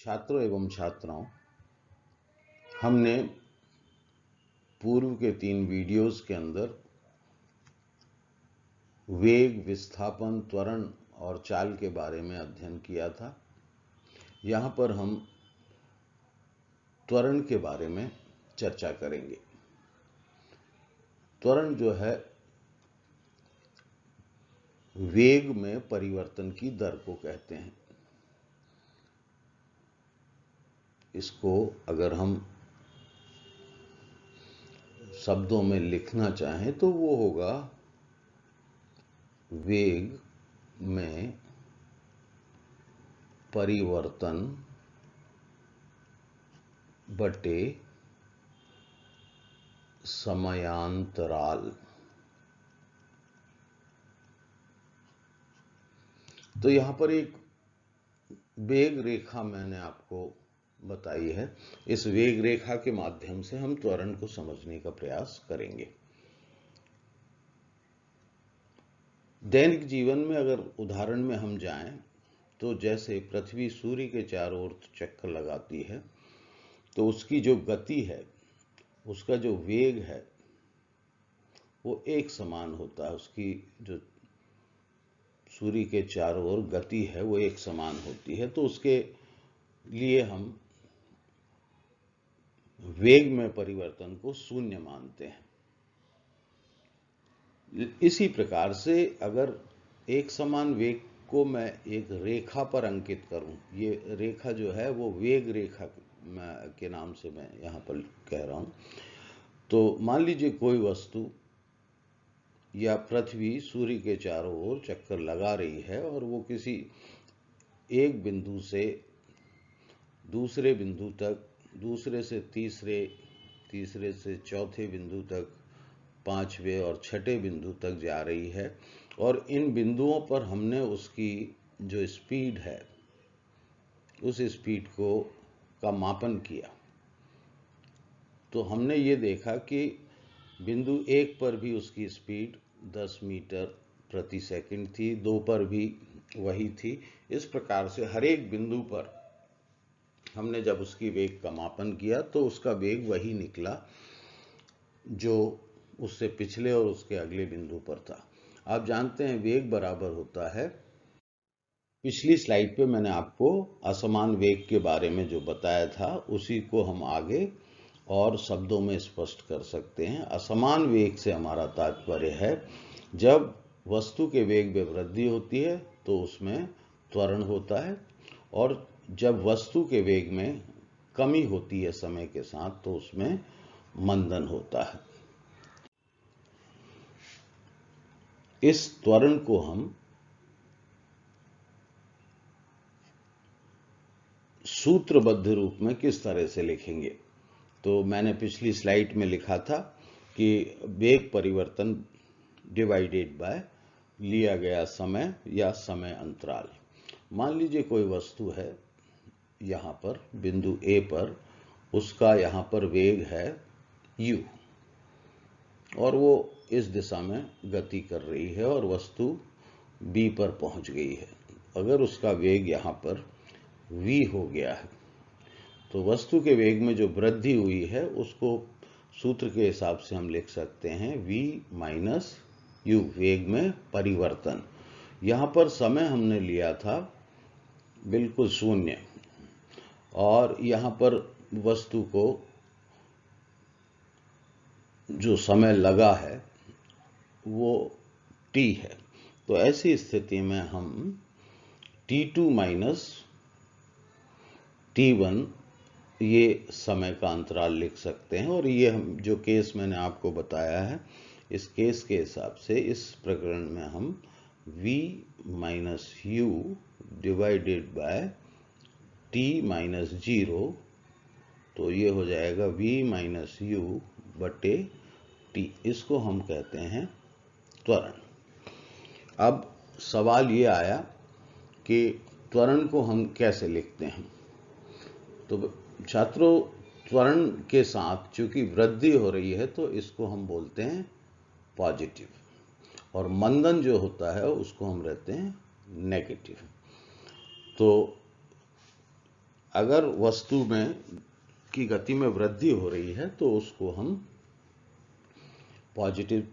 छात्रों एवं छात्राओं, हमने पूर्व के 3 वीडियोस के अंदर वेग, विस्थापन, त्वरण और चाल के बारे में अध्ययन किया था। यहाँ पर हम त्वरण के बारे में चर्चा करेंगे। त्वरण जो है वेग में परिवर्तन की दर को कहते हैं। इसको अगर हम शब्दों में लिखना चाहें तो वो होगा वेग में परिवर्तन बटे समयांतराल। तो यहां पर एक वेग रेखा मैंने आपको बताई है। इस वेग रेखा के माध्यम से हम त्वरण को समझने का प्रयास करेंगे। दैनिक जीवन में अगर उदाहरण में हम जाएं तो जैसे पृथ्वी सूर्य के चारों ओर चक्कर लगाती है तो उसकी जो गति है, उसका जो वेग है वो एक समान होता है। उसकी जो सूर्य के चारों ओर गति है वो एक समान होती है। तो उसके लिए हम वेग में परिवर्तन को शून्य मानते हैं। इसी प्रकार से अगर एक समान वेग को मैं एक रेखा पर अंकित करूं, ये रेखा जो है वो वेग रेखा के नाम से मैं यहां पर कह रहा हूं। तो मान लीजिए कोई वस्तु या पृथ्वी सूर्य के चारों ओर चक्कर लगा रही है और वो किसी एक बिंदु से दूसरे बिंदु तक, दूसरे से तीसरे, तीसरे से चौथे बिंदु तक, पांचवें और छठे बिंदु तक जा रही है और इन बिंदुओं पर हमने उसकी जो स्पीड है उस स्पीड का मापन किया। तो हमने ये देखा कि बिंदु 1 पर भी उसकी स्पीड 10 मीटर प्रति सेकंड थी, 2 पर भी वही थी। इस प्रकार से हर एक बिंदु पर हमने जब उसकी वेग का मापन किया तो उसका वेग वही निकला जो उससे पिछले और उसके अगले बिंदु पर था। आप जानते हैं वेग बराबर होता है, पिछली स्लाइड पे मैंने आपको असमान वेग के बारे में जो बताया था उसी को हम आगे और शब्दों में स्पष्ट कर सकते हैं। असमान वेग से हमारा तात्पर्य है जब वस्तु के वेग में वृद्धि होती है तो उसमें त्वरण होता है, और जब वस्तु के वेग में कमी होती है समय के साथ तो उसमें मंदन होता है। इस त्वरण को हम सूत्रबद्ध रूप में किस तरह से लिखेंगे? तो मैंने पिछली स्लाइड में लिखा था कि वेग परिवर्तन डिवाइडेड बाय लिया गया समय या समय अंतराल। मान लीजिए कोई वस्तु है यहां पर बिंदु A पर, उसका यहां पर वेग है u और वो इस दिशा में गति कर रही है और वस्तु B पर पहुंच गई है। अगर उसका वेग यहां पर v हो गया है तो वस्तु के वेग में जो वृद्धि हुई है उसको सूत्र के हिसाब से हम लिख सकते हैं v माइनस u, वेग में परिवर्तन। यहां पर समय हमने लिया था बिल्कुल शून्य और यहां पर वस्तु को जो समय लगा है वो t है। तो ऐसी स्थिति में हम t2 माइनस t1 ये समय का अंतराल लिख सकते हैं। और ये हम जो केस मैंने आपको बताया है इस केस के हिसाब से इस प्रकरण में हम v minus u divided by t minus 0, तो ये हो जाएगा v माइनस u बटे t, इसको हम कहते हैं त्वरण। अब सवाल ये आया कि त्वरण को हम कैसे लिखते हैं। तो छात्रों, त्वरण के साथ चूंकि वृद्धि हो रही है तो इसको हम बोलते हैं पॉजिटिव, और मंदन जो होता है उसको हम कहते हैं नेगेटिव। तो अगर वस्तु में की गति में वृद्धि हो रही है तो उसको हम पॉजिटिव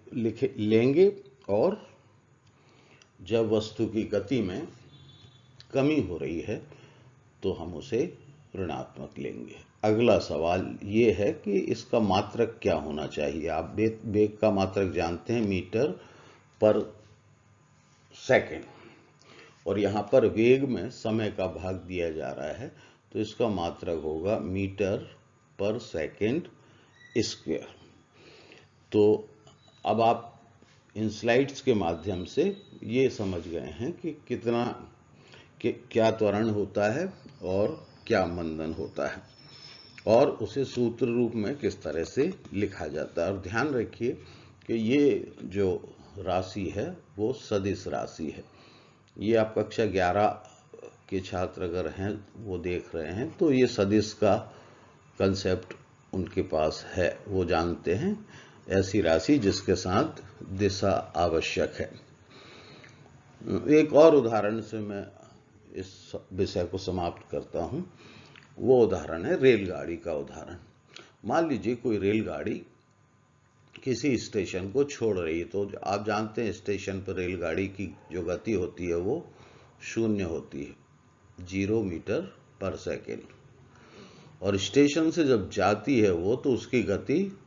लेंगे, और जब वस्तु की गति में कमी हो रही है तो हम उसे ऋणात्मक लेंगे। अगला सवाल ये है कि इसका मात्रक क्या होना चाहिए। आप वेग का मात्रक जानते हैं, मीटर पर सेकंड, और यहाँ पर वेग में समय का भाग दिया जा रहा है, तो इसका मात्रक होगा मीटर पर सेकंड स्क्वायर। तो अब आप इन स्लाइड्स के माध्यम से ये समझ गए हैं कि क्या त्वरण होता है और क्या मंदन होता है, और उसे सूत्र रूप में किस तरह से लिखा जाता है। और ध्यान रखिए कि ये जो राशि है वो सदिश राशि है। ये आप कक्षा 11 के छात्र अगर हैं वो देख रहे हैं तो ये सदिश का कंसेप्ट उनके पास है, वो जानते हैं ऐसी राशि जिसके साथ दिशा आवश्यक है। एक और उदाहरण से मैं इस विषय को समाप्त करता हूं। वो उदाहरण है रेलगाड़ी का उदाहरण। मान लीजिए कोई रेलगाड़ी किसी स्टेशन को छोड़ रही है, तो आप जानते हैं स्टेशन पर रेलगाड़ी की जो गति होती है वो 0 होती है, 0 मीटर पर सेकेंड, और स्टेशन से जब जाती है वो तो उसकी गति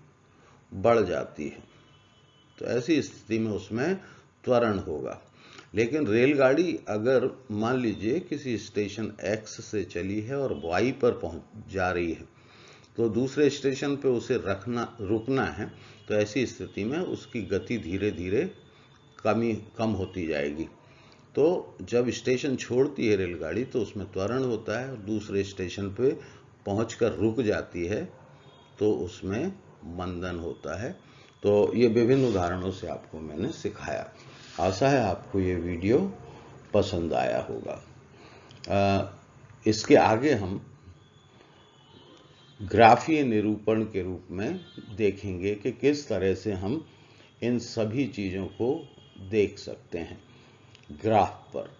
बढ़ जाती है। तो ऐसी स्थिति में उसमें त्वरण होगा। लेकिन रेलगाड़ी अगर मान लीजिए किसी स्टेशन X से चली है और Y पर पहुंच जा रही है, तो दूसरे स्टेशन पे उसे रुकना है, तो ऐसी स्थिति में उसकी गति धीरे धीरे कम होती जाएगी। तो जब स्टेशन छोड़ती है रेलगाड़ी तो उसमें त्वरण होता है, और दूसरे स्टेशन पे पहुंचकर रुक जाती है तो उसमें मंदन होता है। तो ये विभिन्न उदाहरणों से आपको मैंने सिखाया। आशा है आपको ये वीडियो पसंद आया होगा। इसके आगे हम ग्राफीय निरूपण के रूप में देखेंगे कि किस तरह से हम इन सभी चीज़ों को देख सकते हैं ग्राफ पर।